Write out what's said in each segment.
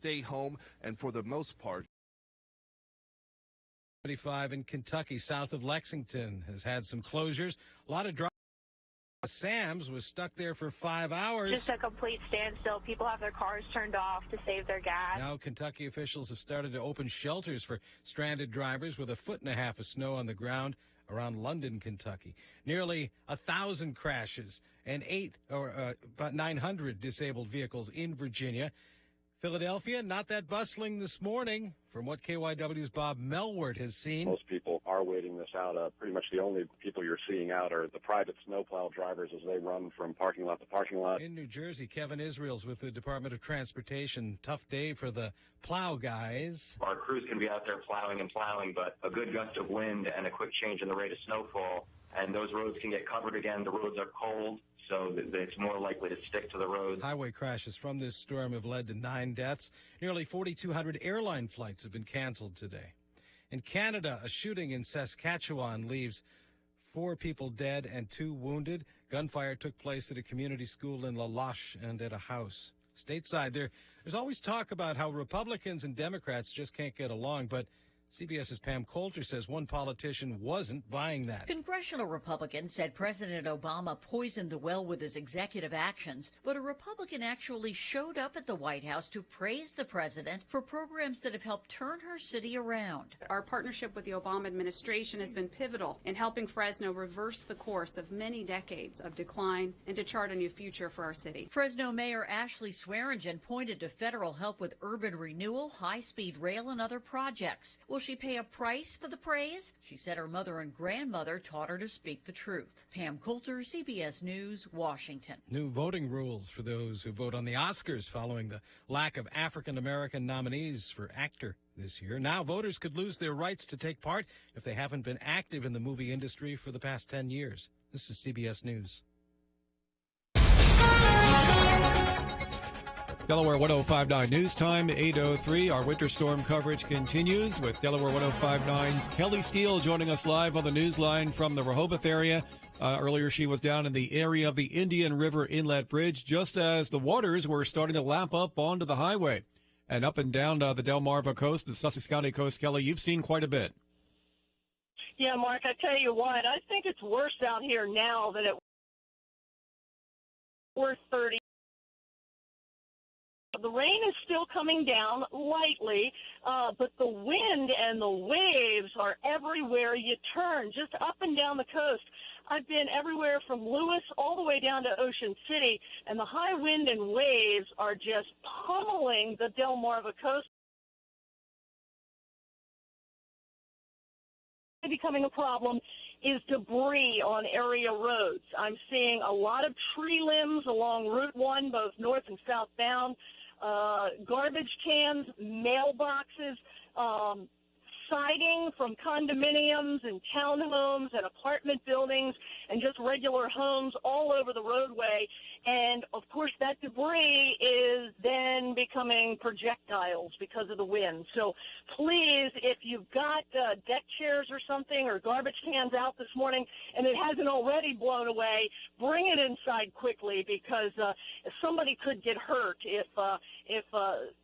stay home, and for the most part, 25 in Kentucky, south of Lexington, has had some closures. A lot of drivers. Sam's was stuck there for 5 hours. Just a complete standstill. People have their cars turned off to save their gas. Now Kentucky officials have started to open shelters for stranded drivers with 1.5 feet of snow on the ground around London, Kentucky. Nearly 1,000 crashes and about 900 disabled vehicles in Virginia. Philadelphia, not that bustling this morning, from what KYW's Bob Melwert has seen. Most people are waiting this out. Pretty much the only people you're seeing out are the private snowplow drivers as they run from parking lot to parking lot. In New Jersey, Kevin Israels with the Department of Transportation. Tough day for the plow guys. Our crews can be out there plowing, but a good gust of wind and a quick change in the rate of snowfall, and those roads can get covered again. The roads are cold, so it's more likely to stick to the roads. Highway crashes from this storm have led to 9 deaths. Nearly 4,200 airline flights have been canceled today. In Canada, a shooting in Saskatchewan leaves 4 people dead and 2 wounded. Gunfire took place at a community school in La Loche and at a house. Stateside, there's always talk about how Republicans and Democrats just can't get along, but CBS's Pam Coulter says one politician wasn't buying that. Congressional Republicans said President Obama poisoned the well with his executive actions, but a Republican actually showed up at the White House to praise the president for programs that have helped turn her city around. Our partnership with the Obama administration has been pivotal in helping Fresno reverse the course of many decades of decline and to chart a new future for our city. Fresno Mayor Ashley Swearingen pointed to federal help with urban renewal, high-speed rail, and other projects. Will she pay a price for the praise? She said her mother and grandmother taught her to speak the truth. Pam Coulter, CBS News, Washington. New voting rules for those who vote on the Oscars following the lack of African-American nominees for actor this year. Now voters could lose their rights to take part if they haven't been active in the movie industry for the past 10 years. This is CBS News. Delaware 105.9 News Time, 8:03. Our winter storm coverage continues with Delaware 105.9's Kelly Steele joining us live on the news line from the Rehoboth area. Earlier, she was down in the area of the Indian River Inlet Bridge just as the waters were starting to lap up onto the highway. And up and down the Delmarva coast, the Sussex County coast, Kelly, you've seen quite a bit. Yeah, Mark, I tell you what, I think it's worse out here now than it was 30. The rain is still coming down lightly, but the wind and the waves are everywhere you turn, just up and down the coast. I've been everywhere from Lewis all the way down to Ocean City, and the high wind and waves are just pummeling the Delmarva coast. Becoming a problem is debris on area roads. I'm seeing a lot of tree limbs along Route 1, both north and southbound. Garbage cans, mailboxes, siding from condominiums and townhomes and apartment buildings and just regular homes all over the roadway. And, of course, that debris is then becoming projectiles because of the wind. So please, if you've got deck chairs or something or garbage cans out this morning and it hasn't already blown away, bring it inside quickly because somebody could get hurt if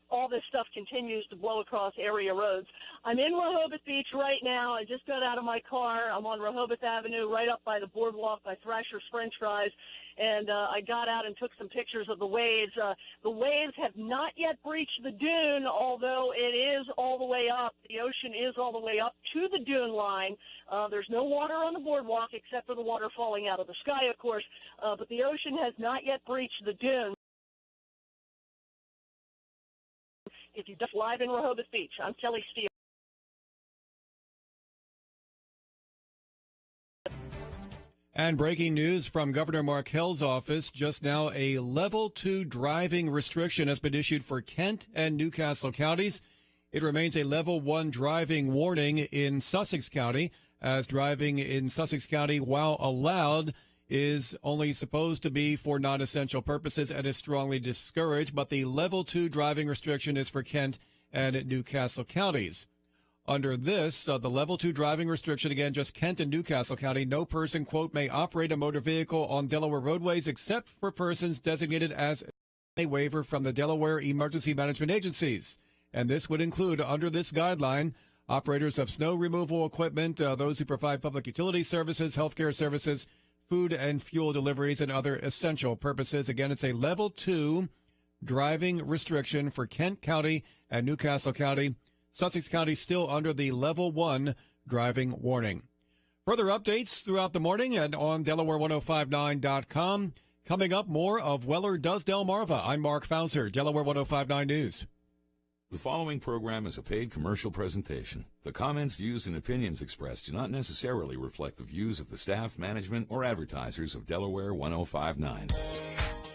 all this stuff continues to blow across area roads. I'm in Rehoboth Beach right now. I just got out of my car. I'm on Rehoboth Avenue right up by the boardwalk by Thrasher's French Fries, and I got out and took some pictures of the waves. The waves have not yet breached the dune, although it is all the way up. The ocean is all the way up to the dune line. There's no water on the boardwalk except for the water falling out of the sky, of course, but the ocean has not yet breached the dune. If you're just live in Rehoboth Beach, I'm Kelly Steele. And breaking news from Governor Markell's office just now, a level 2 driving restriction has been issued for Kent and Newcastle counties. It remains a level 1 driving warning in Sussex County, as driving in Sussex County, while allowed, is only supposed to be for non-essential purposes and is strongly discouraged. But the level 2 driving restriction is for Kent and Newcastle counties. Under this, the level 2 driving restriction, again, just Kent and Newcastle County, no person, quote, may operate a motor vehicle on Delaware roadways except for persons designated as A waiver from the Delaware Emergency Management Agencies. And this would include, under this guideline, operators of snow removal equipment, those who provide public utility services, healthcare services, food and fuel deliveries, and other essential purposes. Again, it's a level 2 driving restriction for Kent County and Newcastle County. Sussex County still under the level 1 driving warning. Further updates throughout the morning and on Delaware1059.com. Coming up, more of Weller Does Delmarva. I'm Mark Fauser, Delaware 1059 News. The following program is a paid commercial presentation. The comments, views, and opinions expressed do not necessarily reflect the views of the staff, management, or advertisers of Delaware 1059.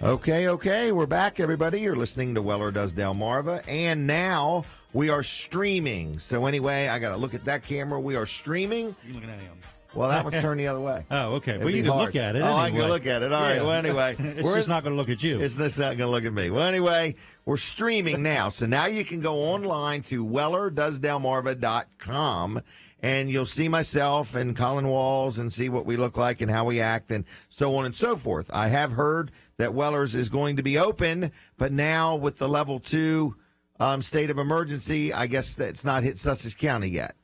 Okay, we're back, everybody. You're listening to Weller Does Delmarva, and now we are streaming. So anyway, I got to look at that camera. We are streaming. You're looking at him. Well, that one's turned the other way. Oh, okay. Well, you can look at it. Oh, anyway. I can look at it. All right. Well, anyway. It's just not going to look at you. It's just not going to look at me. Well, anyway, we're streaming now. So now you can go online to wellerdoesdelmarva.com, and you'll see myself and Colin Walls and see what we look like and how we act and so on and so forth. I have heard that Weller's is going to be open, but now with the level 2 state of emergency, I guess that's not hit Sussex County yet.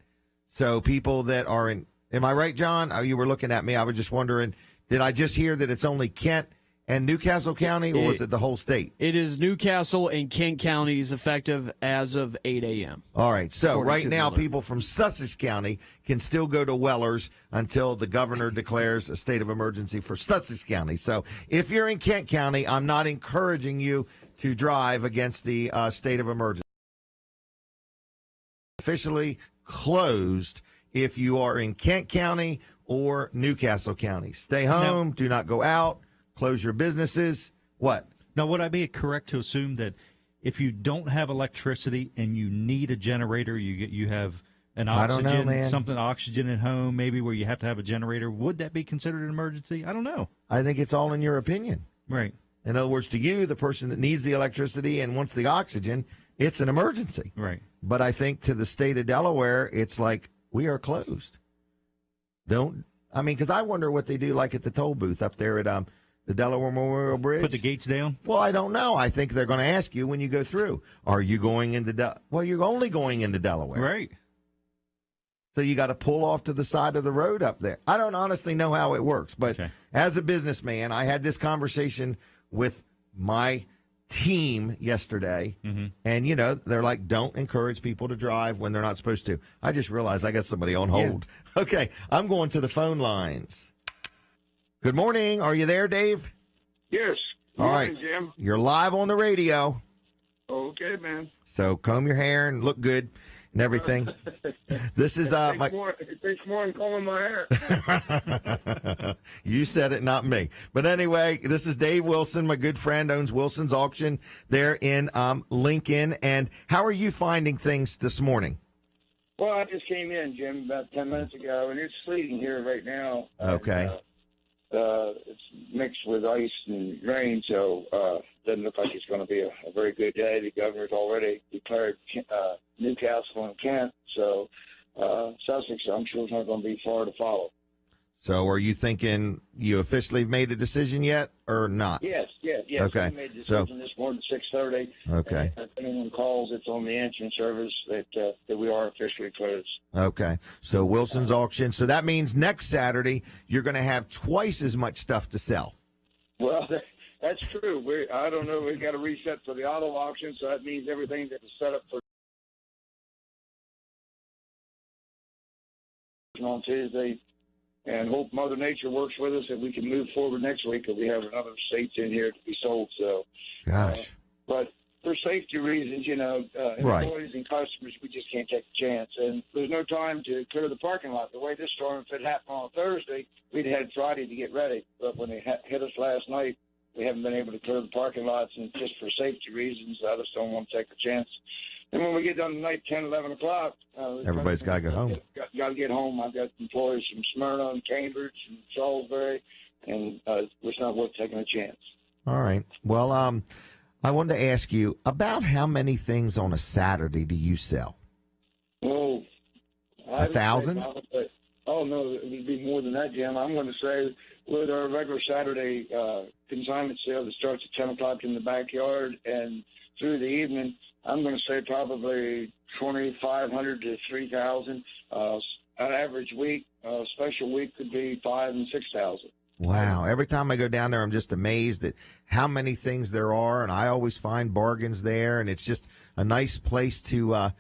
So people that are in... Am I right, John? Oh, you were looking at me. I was just wondering, did I just hear that it's only Kent and Newcastle County, or was it the whole state? It is Newcastle and Kent counties effective as of 8 a.m. All right. So right now, people from Sussex County can still go to Weller's until the governor declares a state of emergency for Sussex County. So if you're in Kent County, I'm not encouraging you to drive against the state of emergency. Officially closed if you are in Kent County or Newcastle County. Stay home. Do not go out. Close your businesses. What? Now, would I be correct to assume that if you don't have electricity and you need a generator, you have an oxygen, I don't know, man. Oxygen at home, maybe where you have to have a generator, would that be considered an emergency? I don't know. I think it's all in your opinion. Right. In other words, to you, the person that needs the electricity and wants the oxygen, it's an emergency. Right. But I think to the state of Delaware, it's like, we are closed. Because I wonder what they do like at the toll booth up there at the Delaware Memorial Bridge. Put the gates down? Well, I don't know. I think they're going to ask you when you go through, are you going into well, you're only going into Delaware. Right. So you got to pull off to the side of the road up there. I don't honestly know how it works, but as a businessman, I had this conversation with my team yesterday, and they're like, don't encourage people to drive when they're not supposed to. I just realized I got somebody on hold. Yeah. Okay, I'm going to the phone lines. Good morning. Are you there, Dave? Yes. All right, Jim. You're live on the radio. Okay, man. So comb your hair and look good and everything. This is it takes more than combing my hair. You said it, not me. But anyway, this is Dave Wilson. My good friend owns Wilson's Auction there in Lincoln. And how are you finding things this morning? Well, I just came in, Jim, about 10 minutes ago, and it's sleeting here right now. Okay. And, it's mixed with ice and rain, so doesn't look like it's going to be a very good day. The governor's already declared Newcastle and Kent, so Sussex, I'm sure, is not going to be far to follow. So are you thinking you officially made a decision yet or not? Yes. Okay. We made a decision this morning at 6:30. Okay. If anyone calls, it's on the answering service that we are officially closed. Okay. So Wilson's Auction. So that means next Saturday you're going to have twice as much stuff to sell. Well, that's true. I don't know. We've got to reset for the auto auction, so that means everything that was set up for on Tuesday. And hope Mother Nature works with us and we can move forward next week because we have another states in here to be sold. So, gosh. But for safety reasons, employees and customers, we just can't take a chance. And there's no time to clear the parking lot. The way this storm, if it happened on Thursday, we'd had Friday to get ready. But when it hit us last night, we haven't been able to clear the parking lots. And just for safety reasons, I just don't want to take a chance. And when we get done tonight, 10, 11 o'clock, everybody's got to go home. Got to get home. I've got employees from Smyrna and Cambridge and Salisbury, and it's not worth taking a chance. All right. Well, I wanted to ask you about how many things on a Saturday do you sell? Oh, 1,000? Oh, no, it would be more than that, Jim. I'm going to say with our regular Saturday consignment sale that starts at 10 o'clock in the backyard and through the evening, I'm going to say probably 2,500 to 3,000. An average week, special week could be 5,000 and 6,000. Wow. Every time I go down there, I'm just amazed at how many things there are, and I always find bargains there, and it's just a nice place to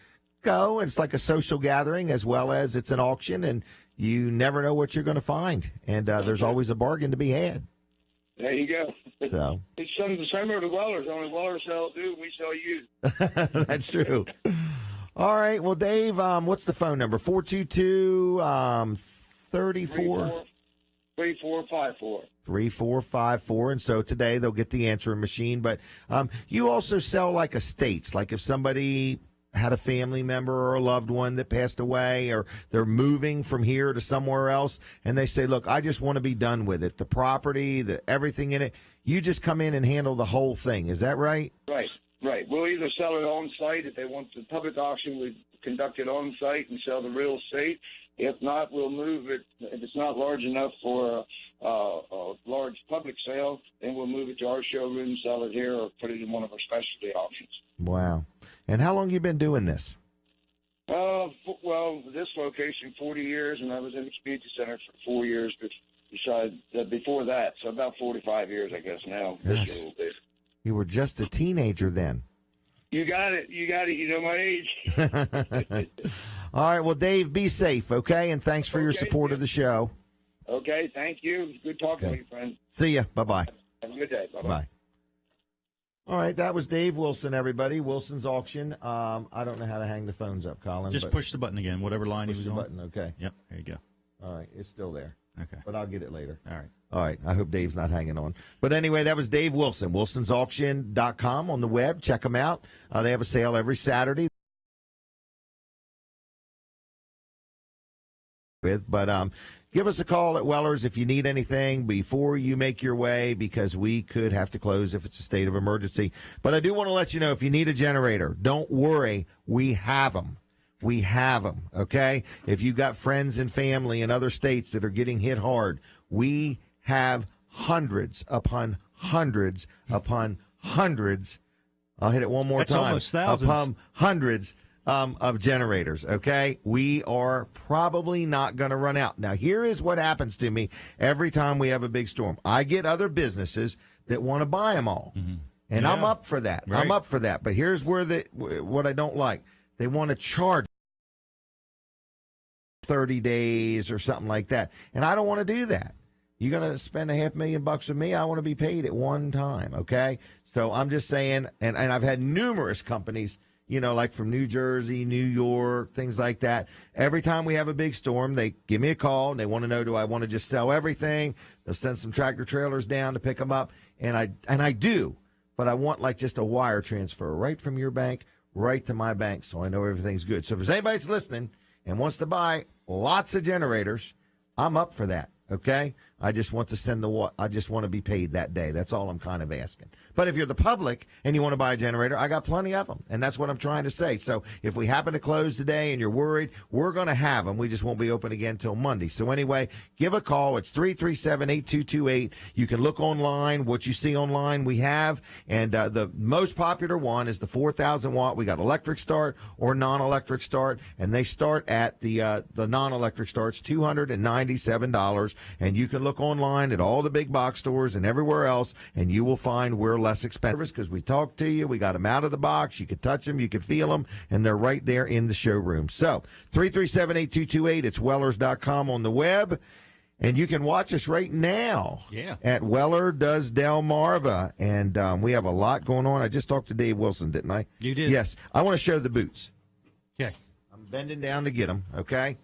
go. It's like a social gathering as well as it's an auction, and you never know what you're going to find, and there's always a bargain to be had. There you go. So it's similar to Wellers. Only Wellers sell do, we sell you. That's true. All right. Well, Dave, what's the phone number? 422-34... 3454. 3454. And so today they'll get the answering machine. But you also sell like estates, like if somebody had a family member or a loved one that passed away, or they're moving from here to somewhere else, and they say, look, I just want to be done with it. The property, everything in it. You just come in and handle the whole thing. Is that right? Right. We'll either sell it on site. If they want the public auction, we conduct it on site and sell the real estate. If not, we'll move it. If it's not large enough for a large public sale, then we'll move it to our showroom, sell it here, or put it in one of our specialty auctions. Wow. And how long have you been doing this? Well, this location, 40 years, and I was in the community center for 4 years before that. So about 45 years, I guess, now. Yes. A little bit. You were just a teenager then. You got it. You know my age. All right. Well, Dave, be safe, okay? And thanks for your support of the show. Okay. Thank you. Good talking to you, friend. See ya. Bye-bye. Have a good day. Bye-bye. Bye. All right. That was Dave Wilson, everybody. Wilson's Auction. I don't know how to hang the phones up, Colin. Just push the button again, whatever line he was on. Push the button, okay. Yep. There you go. All right. It's still there. Okay. But I'll get it later. All right. All right. I hope Dave's not hanging on. But anyway, that was Dave Wilson, wilsonsauction.com on the web. Check them out. They have a sale every Saturday. But give us a call at Wellers if you need anything before you make your way, because we could have to close if it's a state of emergency. But I do want to let you know, if you need a generator, don't worry. We have them. We have them, okay? If you've got friends and family in other states that are getting hit hard, we have hundreds upon hundreds upon hundreds. I'll hit it one more That's time. Almost thousands. Upon hundreds of generators, okay? We are probably not going to run out. Now, here is what happens to me every time we have a big storm. I get other businesses that want to buy them all, and I'm up for that. Right. I'm up for that. But here's where what I don't like. They want to charge 30 days or something like that. And I don't want to do that. You're going to spend $500,000 with me. I want to be paid at one time. Okay. So I'm just saying, and I've had numerous companies, like from New Jersey, New York, things like that. Every time we have a big storm, they give me a call and they want to know, do I want to just sell everything? They'll send some tractor trailers down to pick them up. And I do, but I want like just a wire transfer right from your bank right to my bank, so I know everything's good. So if there's anybody that's listening and wants to buy lots of generators, I'm up for that, okay? I just want to I just want to be paid that day. That's all I'm kind of asking. But if you're the public and you want to buy a generator, I got plenty of them, and that's what I'm trying to say. So if we happen to close today and you're worried, we're going to have them. We just won't be open again until Monday. So anyway, give a call. It's 337-8228. You can look online. What you see online, we have. And the most popular one is the 4,000 watt. We got electric start or non-electric start, and they start at the non-electric starts $297, and you can look online at all the big box stores and everywhere else, and you will find we're less expensive because we talked to you. We got them out of the box. You could touch them. You could feel them, and they're right there in the showroom. So 337-8228. It's Wellers.com on the web, and you can watch us right now at Weller Does Delmarva, and we have a lot going on. I just talked to Dave Wilson, didn't I? You did. Yes. I want to show the boots. Okay. I'm bending down to get them, okay?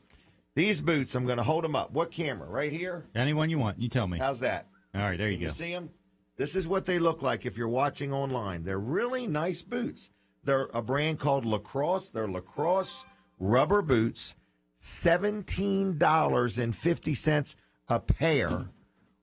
These boots, I'm going to hold them up. What camera? Right here? Anyone you want. You tell me. How's that? All right, there you go. You see them? This is what they look like if you're watching online. They're really nice boots. They're a brand called Lacrosse. They're Lacrosse rubber boots, $17.50 a pair,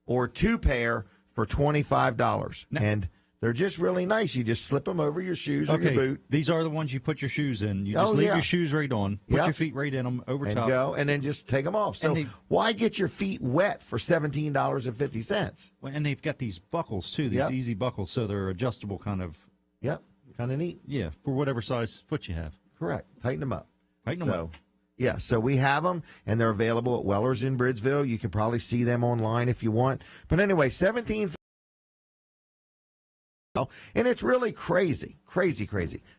or two pair for $25. And They're just really nice. You just slip them over your shoes or your boot. These are the ones you put your shoes in. You just leave your shoes right on, put your feet right in them over and top. Go, and then just take them off. So why get your feet wet for $17.50? Well, and they've got these buckles, too, these easy buckles, so they're adjustable kind of. Yep, kind of neat. Yeah, for whatever size foot you have. Correct. Tighten them up. Tighten them up. Yeah, so we have them, and they're available at Weller's in Bridgeville. You can probably see them online if you want. But anyway, $17.50. And it's really crazy.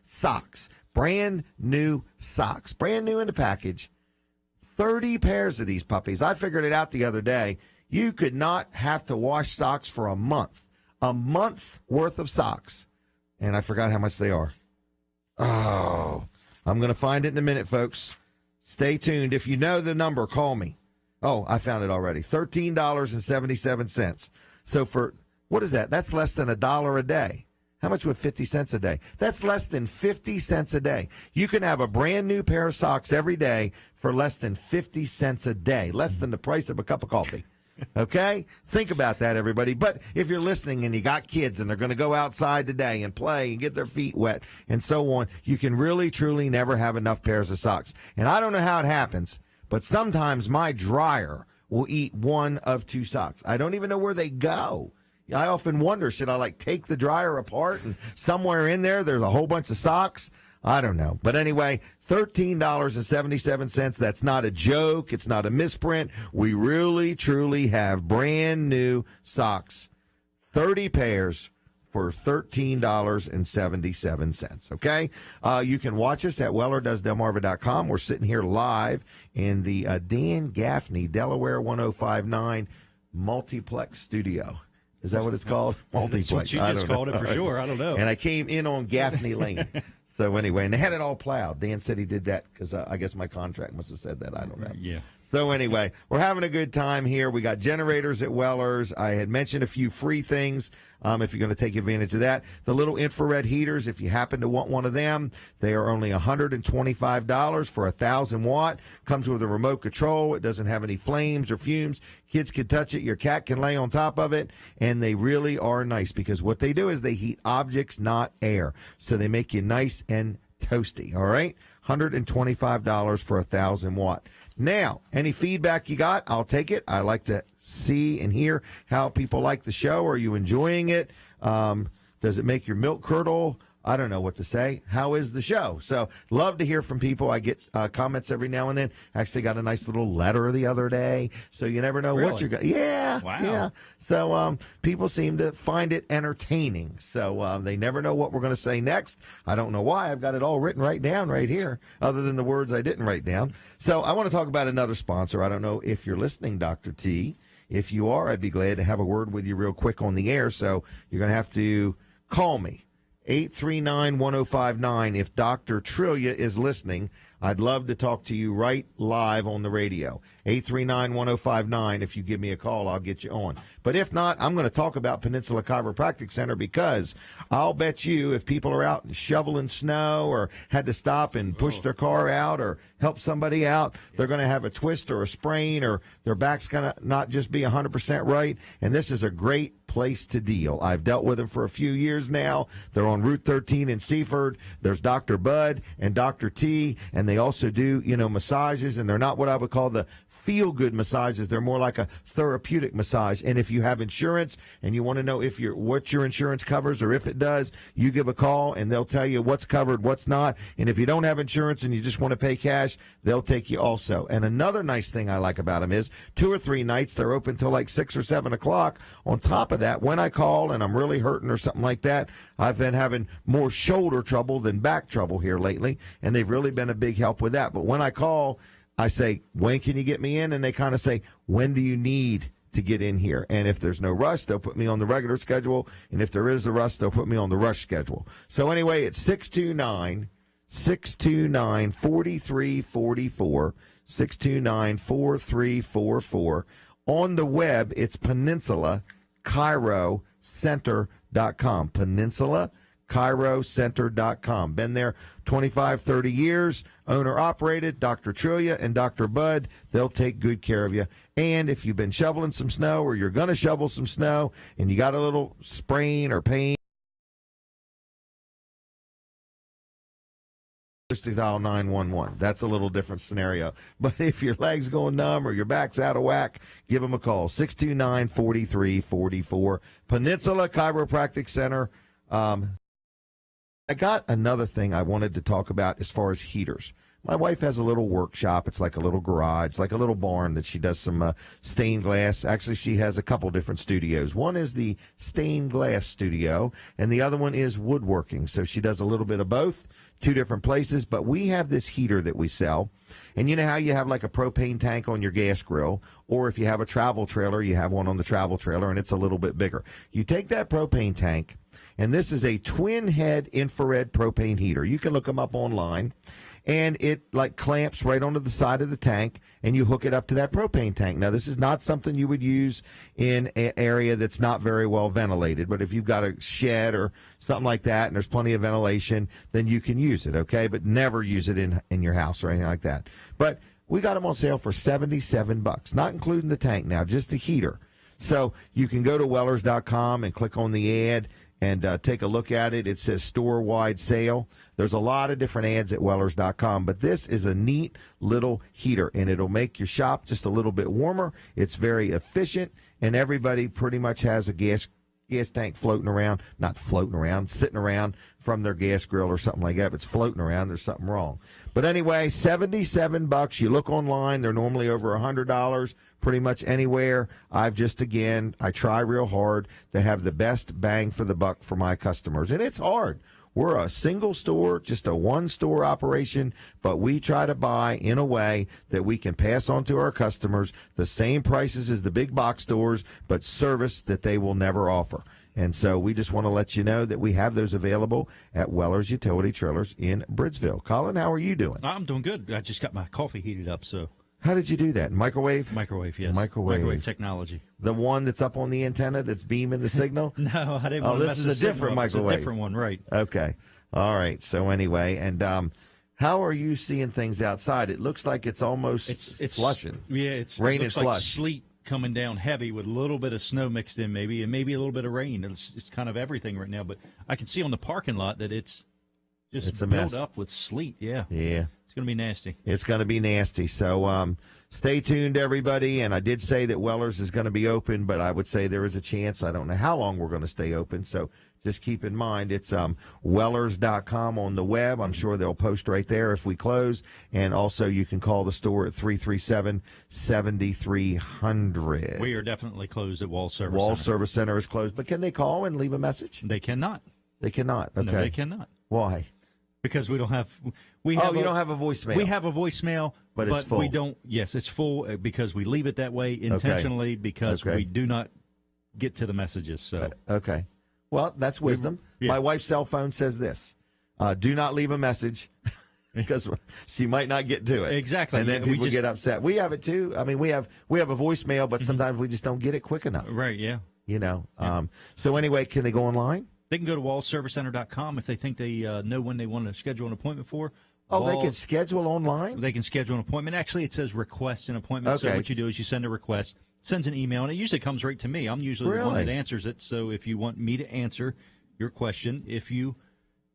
Socks. Brand new socks. Brand new in the package. 30 pairs of these puppies. I figured it out the other day. You could not have to wash socks for a month. A month's worth of socks. And I forgot how much they are. Oh, I'm going to find it in a minute, folks. Stay tuned. If you know the number, call me. Oh, I found it already. $13.77. So for... what is that? That's less than $1 a day. How much would 50 cents a day? That's less than 50 cents a day. You can have a brand new pair of socks every day for less than 50 cents a day, less than the price of a cup of coffee. Okay? Think about that, everybody. But if you're listening and you got kids and they're going to go outside today and play and get their feet wet and so on, you can really, truly never have enough pairs of socks. And I don't know how it happens, but sometimes my dryer will eat one of two socks. I don't even know where they go. I often wonder, should I take the dryer apart and somewhere in there's a whole bunch of socks? I don't know. But anyway, $13.77. That's not a joke. It's not a misprint. We really, truly have brand new socks. 30 pairs for $13.77. Okay? You can watch us at WellerDoesDelmarva.com. We're sitting here live in the Dan Gaffney, Delaware 1059 Multiplex Studio. Is that what it's called? Multiplex. That's what you just called it for sure. I don't know. And I came in on Gaffney Lane. So anyway, and they had it all plowed. Dan said he did that because I guess my contract must have said that. I don't know. Yeah. So anyway, we're having a good time here. We got generators at Weller's. I had mentioned a few free things if you're going to take advantage of that. The little infrared heaters, if you happen to want one of them, they are only $125 for 1,000 watt. Comes with a remote control. It doesn't have any flames or fumes. Kids can touch it. Your cat can lay on top of it. And they really are nice because what they do is they heat objects, not air. So they make you nice and toasty. All right? $125 for 1,000 watt. Now, any feedback you got, I'll take it. I like to see and hear how people like the show. Are you enjoying it? Does it make your milk curdle? I don't know what to say. How is the show? So love to hear from people. I get comments every now and then. Actually got a nice little letter the other day. So you never know what you're going to. Yeah. Wow. Yeah. So people seem to find it entertaining. So they never know what we're going to say next. I don't know why. I've got it all written right down right here, other than the words I didn't write down. So I want to talk about another sponsor. I don't know if you're listening, Dr. T. If you are, I'd be glad to have a word with you real quick on the air. So you're going to have to call me. 839-1059. If Dr. Trillia is listening, I'd love to talk to you right live on the radio. 839-1059. If you give me a call, I'll get you on. But if not, I'm going to talk about Peninsula Chiropractic Center because I'll bet you if people are out shoveling snow or had to stop and push their car out or help somebody out, they're going to have a twist or a sprain or their back's going to not just be 100% right. And this is a great place to deal. I've dealt with them for a few years now. They're on Route 13 in Seaford. There's Dr. Bud and Dr. T, and they also do, massages, and they're not what I would call the feel-good massages. They're more like a therapeutic massage. And if you have insurance and you want to know what your insurance covers or if it does, you give a call and they'll tell you what's covered, what's not. And if you don't have insurance and you just want to pay cash, they'll take you also. And another nice thing I like about them is 2 or 3 nights they're open till like 6 or 7 o'clock. On top of that, when I call and I'm really hurting or something like that, I've been having more shoulder trouble than back trouble here lately, and they've really been a big help with that. But when I call, I say, when can you get me in? And they kind of say, when do you need to get in here? And if there's no rush, they'll put me on the regular schedule. And if there is a rush, they'll put me on the rush schedule. So anyway, it's 629-4344, 629-4344. On the web, it's PeninsulaChiroCenter.com. PeninsulaChiroCenter.com. Been there 25, 30 years, owner-operated, Dr. Trillia and Dr. Bud. They'll take good care of you. And if you've been shoveling some snow or you're going to shovel some snow and you got a little sprain or pain, to dial 911. That's a little different scenario. But if your leg's going numb or your back's out of whack, give them a call. 629-4344. Peninsula Chiropractic Center. I got another thing I wanted to talk about as far as heaters. My wife has a little workshop. It's like a little garage, like a little barn that she does some stained glass. Actually, she has a couple different studios. One is the stained glass studio, and the other one is woodworking. So she does a little bit of both, two different places. But we have this heater that we sell. And you know how you have like a propane tank on your gas grill, or if you have a travel trailer, you have one on the travel trailer, and it's a little bit bigger. You take that propane tank, and this is a twin head infrared propane heater. You can look them up online. And it like clamps right onto the side of the tank, and you hook it up to that propane tank. Now, this is not something you would use in an area that's not very well ventilated, but if you've got a shed or something like that and there's plenty of ventilation, then you can use it, okay? But never use it in your house or anything like that. But we got them on sale for $77, not including the tank now, just the heater. So you can go to Wellers.com and click on the ad and take a look at it. It says store-wide sale. There's a lot of different ads at Wellers.com, but this is a neat little heater, and it'll make your shop just a little bit warmer. It's very efficient, and everybody pretty much has a gas tank floating around, not floating around, sitting around from their gas grill or something like that. If it's floating around, there's something wrong. But anyway, $77. You look online, they're normally over $100 pretty much anywhere. I try real hard to have the best bang for the buck for my customers, and it's hard. We're a single store, just a one-store operation, but we try to buy in a way that we can pass on to our customers the same prices as the big box stores, but service that they will never offer. And so we just want to let you know that we have those available at Weller's Utility Trailers in Bridgeville. Colin, how are you doing? I'm doing good. I just got my coffee heated up, so. How did you do that? Microwave? Microwave, yes. Microwave technology. The one that's up on the antenna that's beaming the signal? No, I didn't Oh, want to this mess is a different microwave. It's a different one, right. Okay. All right. So anyway, and how are you seeing things outside? It looks like it's almost it's slushing. Yeah, it's rain it looks and like slush. Sleet coming down heavy with a little bit of snow mixed in maybe, and maybe a little bit of rain. It's kind of everything right now, but I can see on the parking lot that it's just a built mess. up with sleet. Yeah. Yeah. It's going to be nasty. It's going to be nasty. So stay tuned, everybody. And I did say that Wellers is going to be open, but I would say there is a chance. I don't know how long we're going to stay open. So just keep in mind, it's Wellers.com on the web. I'm sure they'll post right there if we close. And also you can call the store at 337-7300. We are definitely closed at Wall Service Wall Center. Service Center is closed. But can they call and leave a message? They cannot. They cannot. Okay. No, they cannot. Why? Because we don't have. You don't have a voicemail. We have a voicemail, but it's full. We don't. Yes, it's full because we leave it that way intentionally because we do not get to the messages. So okay, well that's wisdom. My wife's cell phone says this: "Do not leave a message." Because she might not get to it. Exactly. And then people get upset. We have it too. I mean, we have a voicemail, but sometimes we just don't get it quick enough. Right, yeah. You know. So anyway, can they go online? They can go to wallservicecenter.com if they think they know when they want to schedule an appointment for. Oh, they can schedule online? They can schedule an appointment. Actually, it says request an appointment. Okay. So what you do is you send a request, sends an email, and it usually comes right to me. I'm usually the one that answers it. So if you want me to answer your question, if you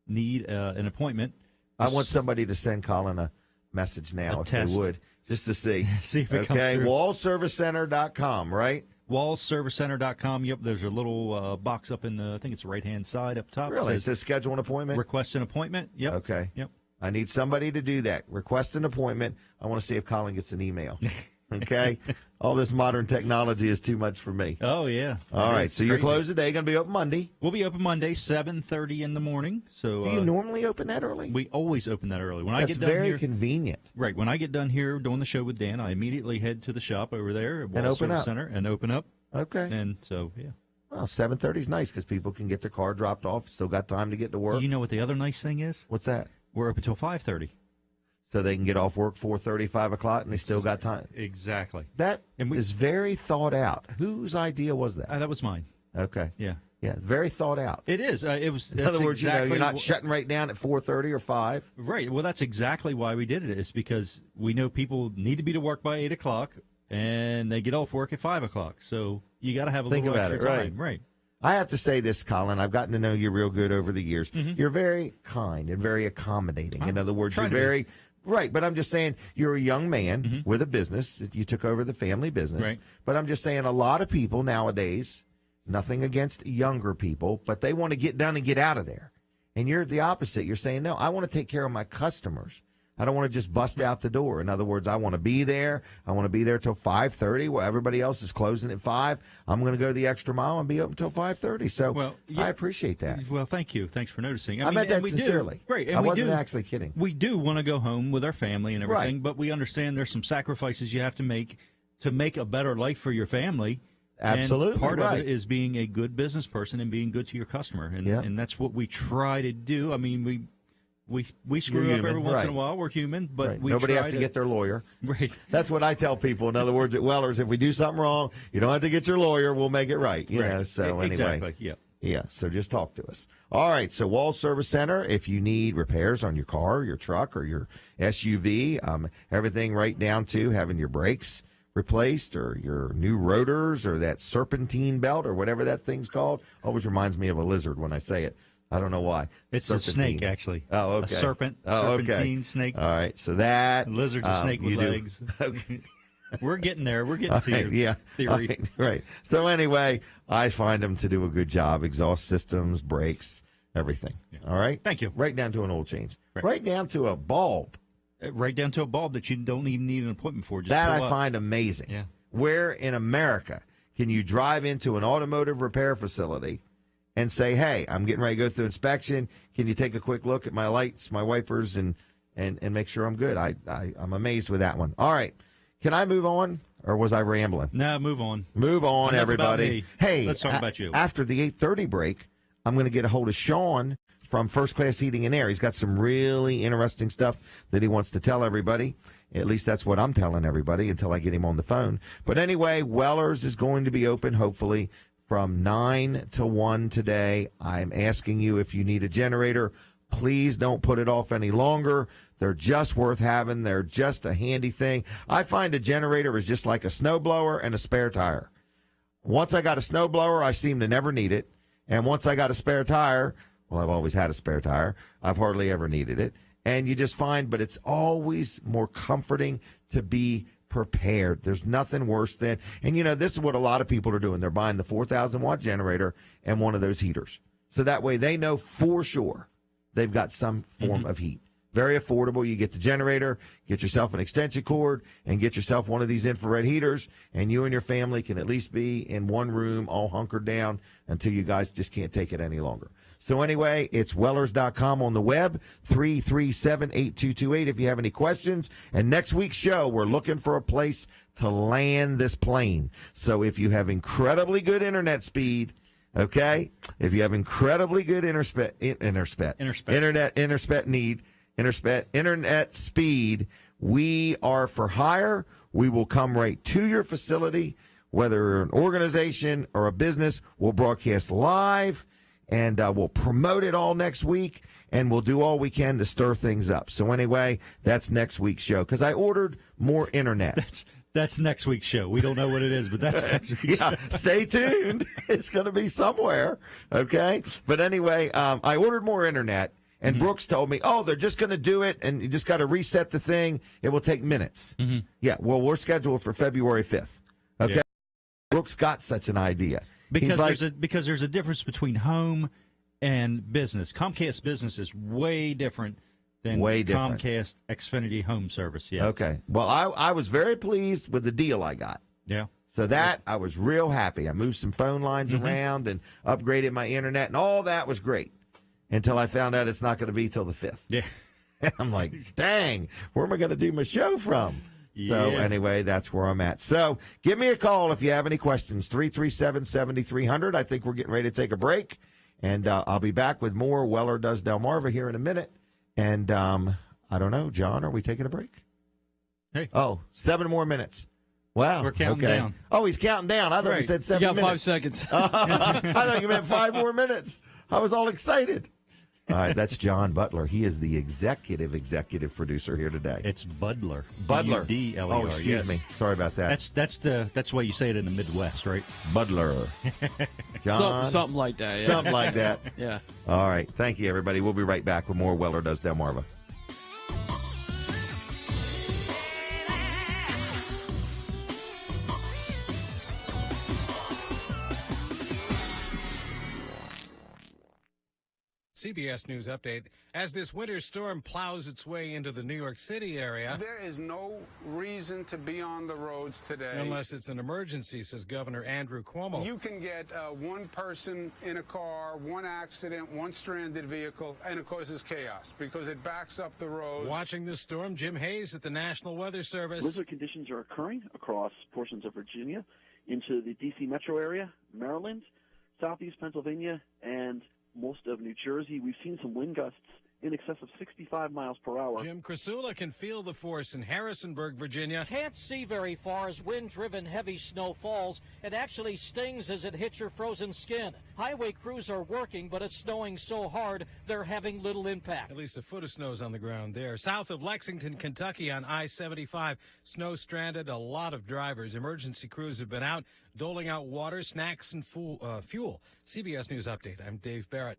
need an appointment. I want somebody to send Colin a message now, if they would, just to see. See if it comes through. Wallservicecenter.com, right? Wallservicecenter.com. Yep, there's a little box up in the, I think it's the right-hand side up top. Really? It says schedule an appointment? Request an appointment. Yep. Okay. Yep. I need somebody to do that. Request an appointment. I want to see if Colin gets an email. Okay? All this modern technology is too much for me. Oh, yeah. All right. So you're closed today. Going to be open Monday? We'll be open Monday, 7:30 in the morning. So do you normally open that early? We always open that early. When That's I get done very here, convenient. Right. When I get done here doing the show with Dan, I immediately head to the shop over there at Wall Service Center and open up. Okay. And so, yeah. Well, 7:30 is nice because people can get their car dropped off. Still got time to get to work. You know what the other nice thing is? What's that? We're open until 5:30. So they can get off work 4:30, 5 o'clock, and they still got time. Exactly. That is very thought out. Whose idea was that? That was mine. Okay. Yeah. Yeah, very thought out. It is. It was. In other words, you're not shutting right down at 4:30 or 5. Right. Well, that's exactly why we did it. It's because we know people need to be to work by 8 o'clock, and they get off work at 5 o'clock. So you got to have a little extra time. Right. I have to say this, Colin. I've gotten to know you real good over the years. Mm-hmm. You're very kind and very accommodating. In other words, you're very right. But I'm just saying you're a young man with a business. You took over the family business. Right. But I'm just saying a lot of people nowadays, nothing against younger people, but they want to get done and get out of there. And you're the opposite. You're saying, no, I want to take care of my customers. I don't want to just bust out the door. In other words, I want to be there. I want to be there till 5:30 while everybody else is closing at 5. I'm going to go the extra mile and be open till 5:30. So I appreciate that. Well, thank you. Thanks for noticing. I meant that sincerely. Great. I wasn't actually kidding. We do want to go home with our family and everything, but we understand there's some sacrifices you have to make a better life for your family. Absolutely. And part of it is being a good business person and being good to your customer. And that's what we try to do. I mean, we screw up every once in a while. We're human, but nobody has to get their lawyer. Right. That's what I tell people. In other words, at Weller's, if we do something wrong, you don't have to get your lawyer. We'll make it right. You know. So anyway, exactly. Yeah. So just talk to us. All right. So Wall Service Center. If you need repairs on your car, your truck, or your SUV, everything right down to having your brakes replaced or your new rotors or that serpentine belt or whatever that thing's called. Always reminds me of a lizard when I say it. I don't know why. It's serpentine. A snake, actually. Oh, okay. A serpentine snake. All right, so that. A lizard's a snake with legs. Okay. We're getting there. We're getting to your theory. Right. So anyway, I find them to do a good job. Exhaust systems, brakes, everything. Yeah. All right? Thank you. Right down to an oil change. Right down to a bulb. Right down to a bulb that you don't even need an appointment for. Just that I find amazing. Yeah. Where in America can you drive into an automotive repair facility and say, hey, I'm getting ready to go through inspection. Can you take a quick look at my lights, my wipers, and make sure I'm good? I'm amazed with that one. All right. Can I move on, or was I rambling? No, move on. Move on, Enough everybody. Hey, let's talk about you. After the 8:30 break, I'm going to get a hold of Sean from First Class Heating and Air. He's got some really interesting stuff that he wants to tell everybody. At least that's what I'm telling everybody until I get him on the phone. But anyway, Weller's is going to be open, hopefully, from 9 to 1 today. I'm asking you if you need a generator, please don't put it off any longer. They're just worth having. They're just a handy thing. I find a generator is just like a snowblower and a spare tire. Once I got a snowblower, I seem to never need it. And once I got a spare tire, well, I've always had a spare tire. I've hardly ever needed it. And you just find, but it's always more comforting to be prepared. There's nothing worse than, and you know, this is what a lot of people are doing. They're buying the 4,000-watt generator and one of those heaters. So that way they know for sure they've got some form of heat. Very affordable. You get the generator, get yourself an extension cord, and get yourself one of these infrared heaters, and you and your family can at least be in one room all hunkered down until you guys just can't take it any longer. So anyway, it's Wellers.com on the web, 337-8228 if you have any questions. And next week's show, we're looking for a place to land this plane. So if you have incredibly good internet speed, okay, if you have incredibly good internet speed, we are for hire. We will come right to your facility, whether an organization or a business. We'll broadcast live, and we'll promote it all next week, and we'll do all we can to stir things up. So anyway, that's next week's show, because I ordered more internet. That's next week's show. We don't know what it is, but that's next week's show. Stay tuned. It's going to be somewhere, okay? But anyway, I ordered more internet. And Brooks told me, they're just going to do it, and you just got to reset the thing. It will take minutes. Yeah, well, we're scheduled for February 5th. Okay? Yeah. Brooks got such an idea. Because there's a difference between home and business. Comcast Business is way different than Comcast Xfinity Home Service. Yeah. Okay. Well, I was very pleased with the deal I got. Yeah. So that, I was real happy. I moved some phone lines around and upgraded my internet, and all that was great. Until I found out it's not going to be till the 5th. Yeah. And I'm like, dang, where am I going to do my show from? Yeah. So anyway, that's where I'm at. So give me a call if you have any questions, 337-7300. I think we're getting ready to take a break. And I'll be back with more Weller Does Delmarva here in a minute. And I don't know, John, are we taking a break? Hey. 7 more minutes. Wow. We're counting down. Oh, he's counting down. I thought he said 7 minutes. You got 5 seconds. I thought you meant 5 more minutes. I was all excited. That's John Butler. He is the executive producer here today. It's Budler. Budler. Budler. Oh, excuse me. Sorry about that. That's why you say it in the Midwest, right? Budler. John. Something like that. Yeah. Something like that. Yeah. All right. Thank you, everybody. We'll be right back with more Weller Does Delmarva. CBS News update. As this winter storm plows its way into the New York City area. There is no reason to be on the roads today. Unless it's an emergency, says Governor Andrew Cuomo. You can get one person in a car, one accident, one stranded vehicle, and it causes chaos because it backs up the roads. Watching this storm, Jim Hayes at the National Weather Service. Blizzard conditions are occurring across portions of Virginia into the D.C. metro area, Maryland, southeast Pennsylvania, and most of New Jersey. We've seen some wind gusts in excess of 65 miles per hour. Jim Krasula can feel the force in Harrisonburg, Virginia. Can't see very far as wind-driven heavy snow falls. It actually stings as it hits your frozen skin. Highway crews are working, but it's snowing so hard they're having little impact. At least a foot of snow's on the ground there. South of Lexington, Kentucky on I-75, snow stranded a lot of drivers. Emergency crews have been out doling out water, snacks, and fuel. CBS News Update. I'm Dave Barrett.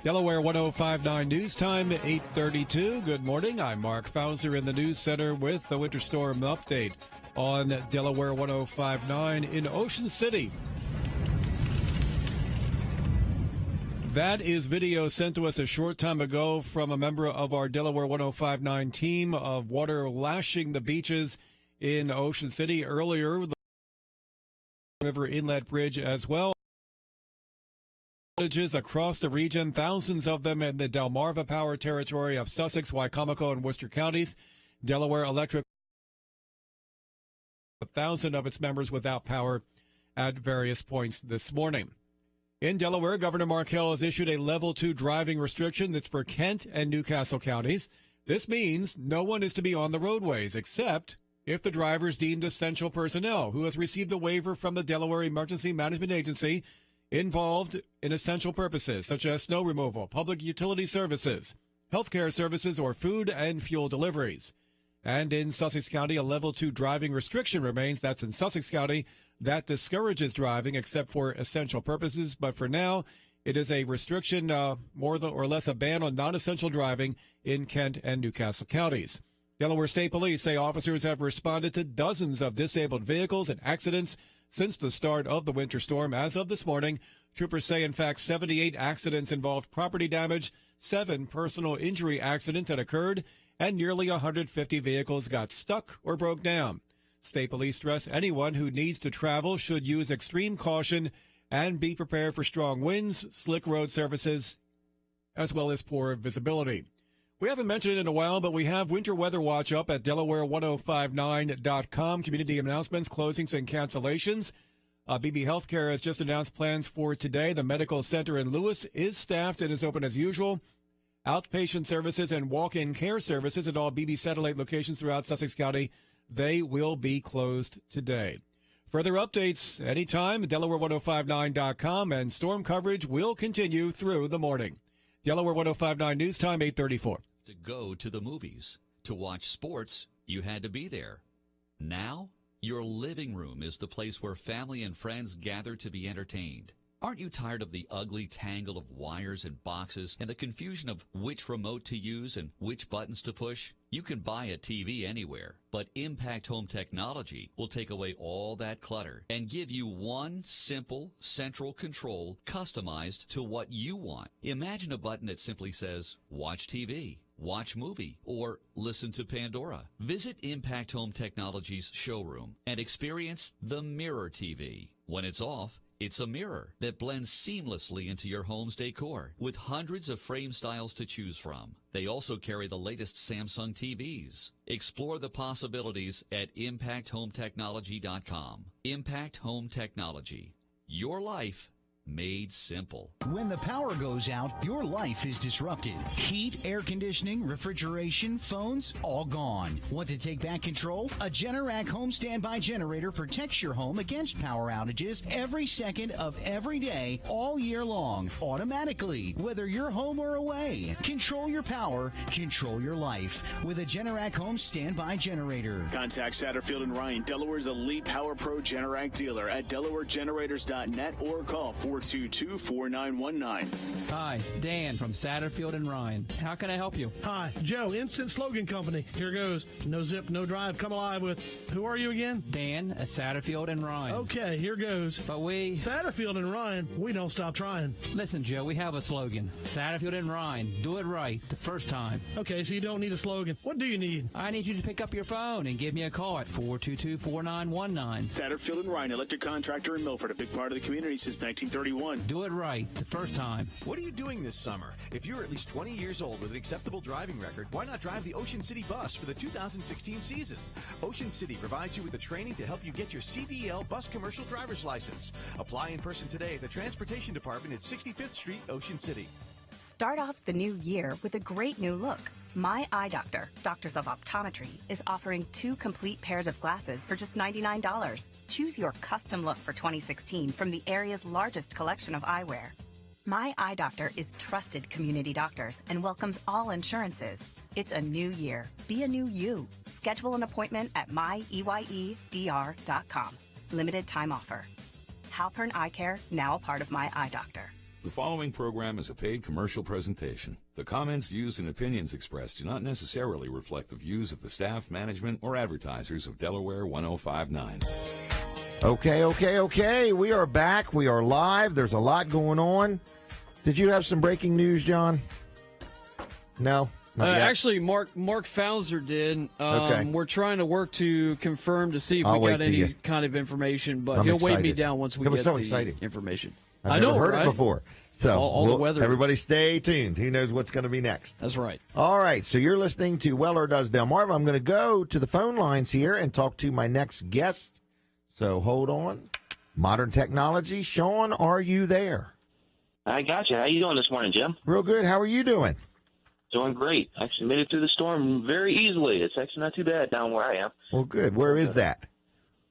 Delaware 105.9 News Time, 8:32. Good morning. I'm Mark Fauser in the News Center with the Winter Storm Update on Delaware 105.9 in Ocean City. That is video sent to us a short time ago from a member of our Delaware 105.9 team of water lashing the beaches in Ocean City earlier. The River Inlet Bridge as well. Across the region, thousands of them in the Delmarva Power Territory of Sussex, Wycomico, and Worcester counties. Delaware Electric, 1,000 of its members without power at various points this morning. In Delaware, Governor Mark Hill has issued a Level 2 driving restriction that's for Kent and Newcastle counties. This means no one is to be on the roadways except if the driver is deemed essential personnel who has received a waiver from the Delaware Emergency Management Agency involved in essential purposes such as snow removal, public utility services, healthcare services, or food and fuel deliveries. And in Sussex County, a Level 2 driving restriction remains. That's in Sussex County. That discourages driving except for essential purposes. But for now, it is a restriction, more or less a ban on non-essential driving in Kent and Newcastle counties. Delaware State Police say officers have responded to dozens of disabled vehicles and accidents since the start of the winter storm. As of this morning, troopers say, in fact, 78 accidents involved property damage, 7 personal injury accidents had occurred, and nearly 150 vehicles got stuck or broke down. State Police stress anyone who needs to travel should use extreme caution and be prepared for strong winds, slick road surfaces, as well as poor visibility. We haven't mentioned it in a while, but we have Winter Weather Watch up at Delaware1059.com. Community announcements, closings, and cancellations. BB Healthcare has just announced plans for today. The medical center in Lewis is staffed and is open as usual. Outpatient services and walk-in care services at all BB satellite locations throughout Sussex County, they will be closed today. Further updates anytime at Delaware1059.com, and storm coverage will continue through the morning. Delaware 105.9 News Time, 8:34. To go to the movies, to watch sports, you had to be there. Now, your living room is the place where family and friends gather to be entertained. Aren't you tired of the ugly tangle of wires and boxes and the confusion of which remote to use and which buttons to push? You can buy a TV anywhere, but Impact Home Technology will take away all that clutter and give you one simple central control customized to what you want. Imagine a button that simply says, watch TV, watch movie, or listen to Pandora. Visit Impact Home Technology's showroom and experience the Mirror TV. When it's off, it's a mirror that blends seamlessly into your home's decor with hundreds of frame styles to choose from. They also carry the latest Samsung TVs. Explore the possibilities at ImpactHomeTechnology.com. Impact Home Technology. Your life, made simple. When the power goes out, your life is disrupted. Heat, air conditioning, refrigeration, phones, all gone. Want to take back control? A Generac home standby generator protects your home against power outages every second of every day, all year long, automatically, whether you're home or away. Control your power, control your life with a Generac home standby generator. Contact Satterfield and Ryan, Delaware's elite Power Pro Generac dealer at DelawareGenerators.net or call 422-4919. Hi, Dan from Satterfield and Ryan. How can I help you? Hi, Joe, Instant Slogan Company. Here goes. No zip, no drive. Come alive with, who are you again? Dan at Satterfield and Ryan. Okay, here goes. But we... Satterfield and Ryan, we don't stop trying. Listen, Joe, we have a slogan. Satterfield and Ryan, do it right the first time. Okay, so you don't need a slogan. What do you need? I need you to pick up your phone and give me a call at 422-4919. Satterfield and Ryan, electric contractor in Milford, a big part of the community since 1931. Do it right the first time. What are you doing this summer? If you're at least 20 years old with an acceptable driving record, why not drive the Ocean City bus for the 2016 season? Ocean City provides you with the training to help you get your CDL bus commercial driver's license. Apply in person today at the Transportation Department at 65th Street, Ocean City. Start off the new year with a great new look. My Eye Doctor, Doctors of Optometry, is offering 2 complete pairs of glasses for just $99. Choose your custom look for 2016 from the area's largest collection of eyewear. My Eye Doctor is trusted community doctors and welcomes all insurances. It's a new year. Be a new you. Schedule an appointment at myeyedr.com. Limited time offer. Halpern Eye Care, now a part of My Eye Doctor. The following program is a paid commercial presentation. The comments, views, and opinions expressed do not necessarily reflect the views of the staff, management, or advertisers of Delaware 105.9. Okay. We are back. We are live. There's a lot going on. Did you have some breaking news, John? No? Not yet? Actually, Mark Fauser did. Okay. We're trying to work to confirm to see if I'll we wait got any kind of information, but he'll wait me down once we get the information. I've never heard right? it before. So all the weather. Everybody stay tuned. Who knows what's going to be next? That's right. All right. So you're listening to Weller Does Delmarva. I'm going to go to the phone lines here and talk to my next guest. So hold on. Modern Technology. Sean, are you there? I got you. How you doing this morning, Jim? Real good. How are you doing? Doing great. Actually made it through the storm very easily. It's actually not too bad down where I am. Well, good. Where is that?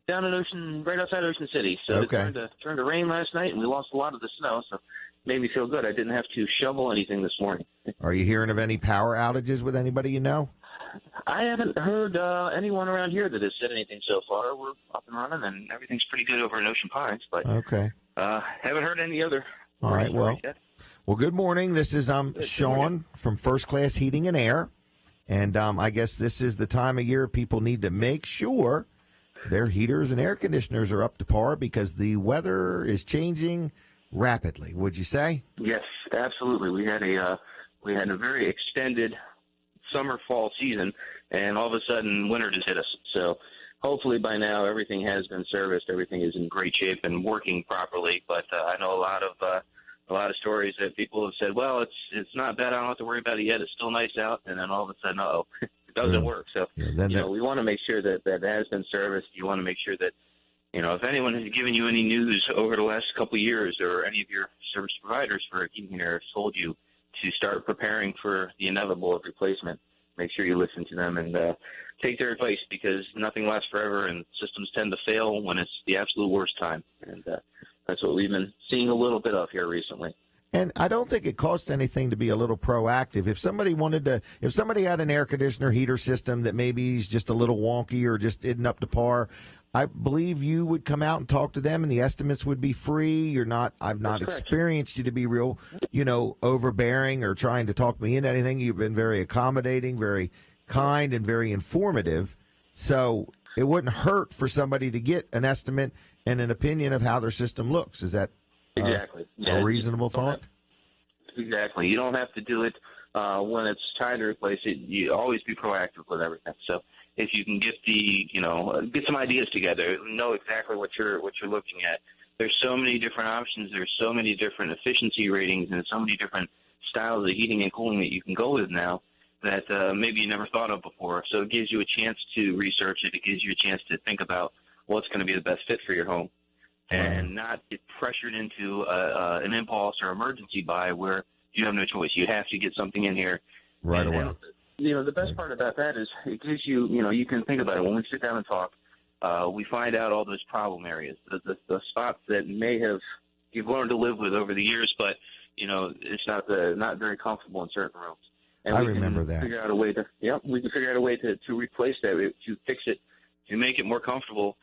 Down in right outside Ocean City. So okay. It turned to rain last night, and we lost a lot of the snow, so it made me feel good. I didn't have to shovel anything this morning. Are you hearing of any power outages with anybody you know? I haven't heard anyone around here that has said anything so far. We're up and running, and everything's pretty good over in Ocean Pines, but okay. Haven't heard any other. All right, well, good morning. This is Sean from First Class Heating and Air, and I guess this is the time of year people need to make sure their heaters and air conditioners are up to par because the weather is changing rapidly. Would you say? Yes, absolutely. We had a very extended summer fall season, and all of a sudden winter just hit us. So hopefully by now everything has been serviced, everything is in great shape and working properly. But I know a lot of stories that people have said, well, it's not bad, I don't have to worry about it yet, it's still nice out, and then all of a sudden, it doesn't work. So we want to make sure that has been serviced. You want to make sure that if anyone has given you any news over the last couple of years, or any of your service providers for heating and air have told you to start preparing for the inevitable of replacement, make sure you listen to them and take their advice, because nothing lasts forever and systems tend to fail when it's the absolute worst time. And that's what we've been seeing a little bit of here recently. And I don't think it costs anything to be a little proactive. If somebody had an air conditioner heater system that maybe is just a little wonky or just isn't up to par, I believe you would come out and talk to them, and the estimates would be free. I've not experienced you to be real, overbearing or trying to talk me into anything. You've been very accommodating, very kind, and very informative. So it wouldn't hurt for somebody to get an estimate and an opinion of how their system looks. Is that exactly a reasonable thought? Exactly. You don't have to do it when it's time to replace it. You always be proactive with everything. So if you can get get some ideas together, know exactly what you're looking at. There's so many different options. There's so many different efficiency ratings and so many different styles of heating and cooling that you can go with now that maybe you never thought of before. So it gives you a chance to research it. It gives you a chance to think about what's going to be the best fit for your home. and not get pressured into an impulse or emergency buy where you have no choice. You have to get something in here right away. The best part about that is it gives you, you can think about it. When we sit down and talk, we find out all those problem areas, the spots that you've learned to live with over the years, but, it's not very comfortable in certain rooms. And I remember that. We can figure out a way to replace that, to fix it, to make it more comfortable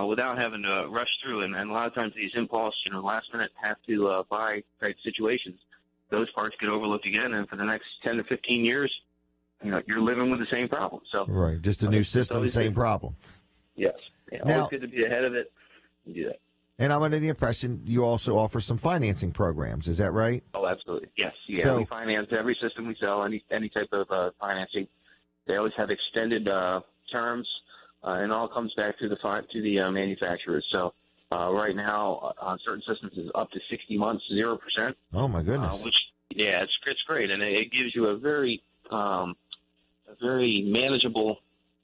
without having to rush through. And a lot of times these impulse, last minute have to buy type situations, those parts get overlooked again. And for the next 10 to 15 years, you're living with the same problem. So right, just a new system, same problem. Yes. Now, always good to be ahead of it and do that. And I'm under the impression you also offer some financing programs. Is that right? Oh, absolutely. Yes. Yeah, so, we finance every system we sell, any type of financing. They always have extended terms, and all comes back to the manufacturers. So right now, on certain systems, is up to 60 months, 0%. Oh my goodness! It's great, and it gives you a very manageable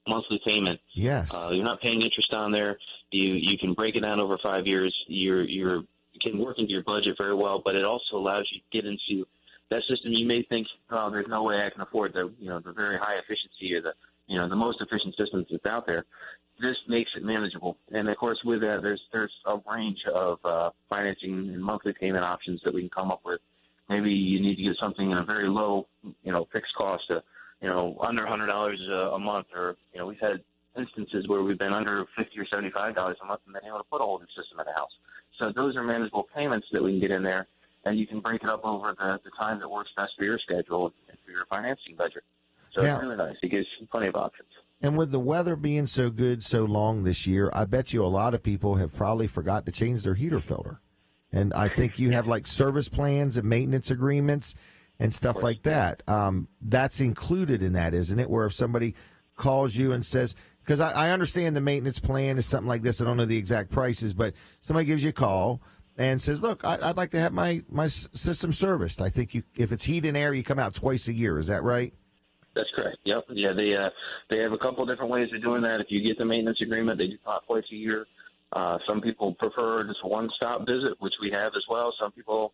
monthly payment. Yes. You're not paying interest on there. You can break it down over 5 years. You can work into your budget very well, but it also allows you to get into that system. You may think, oh, there's no way I can afford the very high efficiency or the most efficient systems that's out there. This makes it manageable. And of course, with that, there's a range of financing and monthly payment options that we can come up with. Maybe you need to get something in a very low, fixed cost, under $100 a month, or we've had instances where we've been under $50 or $75 a month and been able to put a whole new system in the house. So those are manageable payments that we can get in there, and you can break it up over the time that works best for your schedule and for your financing budget. So it's really nice. It gives plenty of options. And with the weather being so good so long this year, I bet you a lot of people have probably forgot to change their heater filter. And I think you have like service plans and maintenance agreements and stuff like that. That's included in that, isn't it? Where if somebody calls you and says, because I understand the maintenance plan is something like this. I don't know the exact prices, but somebody gives you a call and says, look, I'd like to have my system serviced. I think if it's heat and air, you come out twice a year. Is that right? That's correct. Yep. Yeah, they have a couple different ways of doing that. If you get the maintenance agreement, they do twice a year. Some people prefer just a one-stop visit, which we have as well. Some people,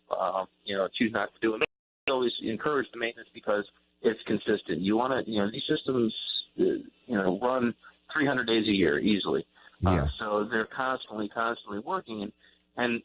choose not to do it. We always encourage the maintenance because it's consistent. You want to, these systems, run 300 days a year easily. Yeah. So they're constantly working, and